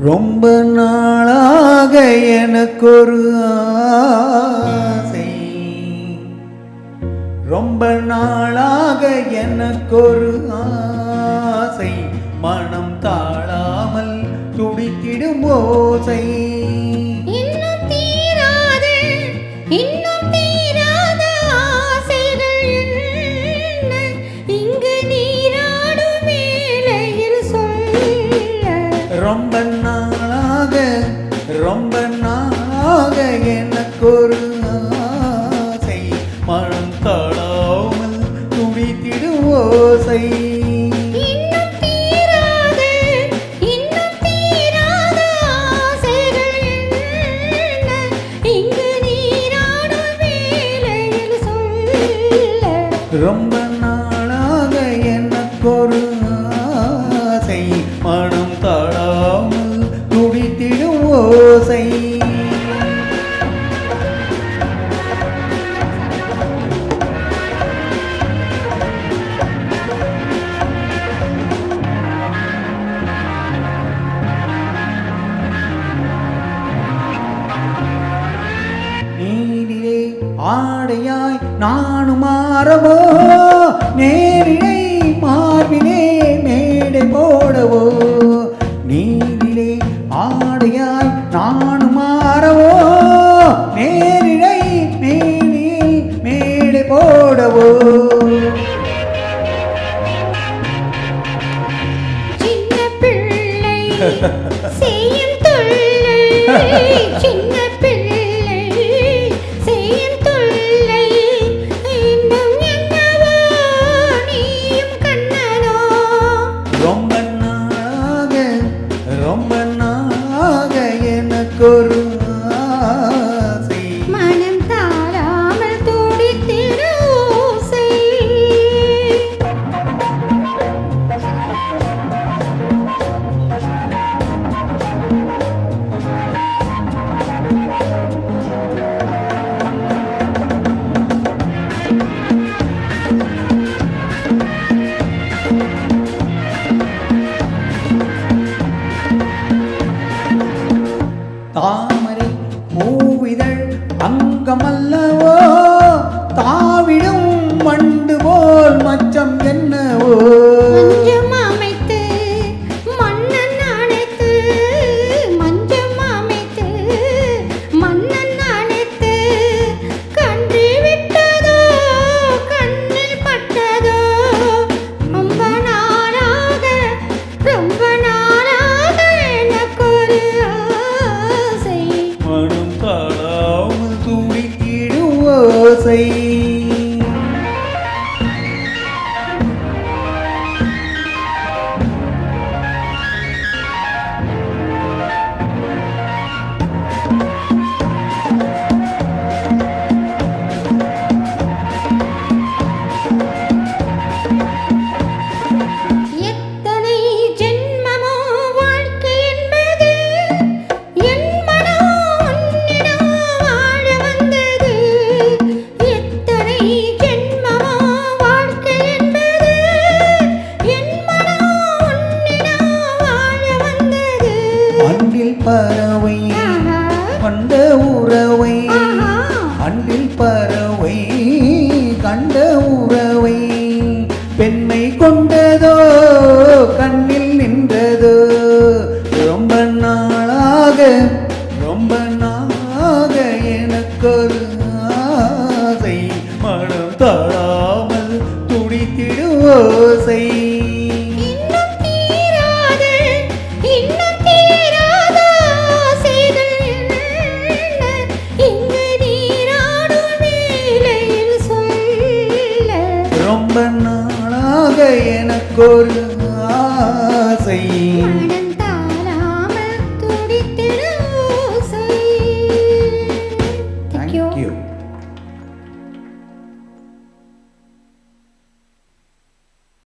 ரொம்ப நாளாக எனக்கொரு ஆசை, ரொம்ப நாளாக எனக்கொரு ஆசை, மனம் தாழாமல் துடித்திடும் ஓசை. இன்னும் தீராத ஆசைகள் என்ன இங்கு நீராடும் வேளையில் சொல்ல. ரொம்ப நாளாக எனக்கொரு ஆசை, மனம் தாழாமல் துடித்திடும் ஓசை. இன்னும் தீராத ஆசைகள் என்ன இங்கு நீராடும் வேளையில் சொல்ல. ரொம்ப நாளாக எனக்கொரு ஆசை, மனம் தாழாமல் துடித்திடும் ஓசை. நீரிலே ஆடையாய் நானும் மாறவோ, நேரிடை மார்பிலே மேடை போடவோ. நீரிலே ஆடையாய் நானும் மாறவோ, நேரிடை மேடையில் மேடை போடவோ. சின்ன பிள்ளை செய்யும் தொல்லை, சின்ன பிள்ளை செய்யும் தொல்லை, இன்னும் என்னவோ நீயும் கண்ணனோ. ரொம்ப நாளாக எனக்கொரு ஆசை, மனம் தாழாமல் துடித்திடும் ஓசை. தாமரை பூவிதழ் அங்கமல்லவோ, தாவிடும் வண்டு போல் மச்சம் என்னவோ. மஞ்சம் அமைத்து மன்னன் அணைத்து, மஞ்சம் அமைத்து மன்னன் அணைத்து, கன்று விட்டதோ கண்ணில் பட்டதோ. ரொம்ப நாளாக எனக்கொரு ஆசை, மனம் தாழாமல் துடித்திடும் ஓசை. எத்தனை ஜென்மமோ வாழ்க்கை என்பது, என் மனம் உன்னிடம் வாழ வந்தது. எத்தனை ஜென்மமோ வாழ்க்கை என்பது, என் மனம் உன்னிடம் வாழ வந்தது. அன்றில் பறவை ஆஹா, கண்ட உறவை, ஆஹா. அன்றில் பறவை கண்ட உறவை, பெண்மை கொண்டதோ கண்ணில் நின்றதோ. ரொம்ப நாளாக எனக்கொரு ஆசை, மனம் தாழாமல் துடித்திடும் ஓசை. இன்னும் தீராத ஆசைகள் என்ன இங்கு நீராடும் வேளையில் சொல்ல. ரொம்ப நாளாக எனக்கொரு ஆசை,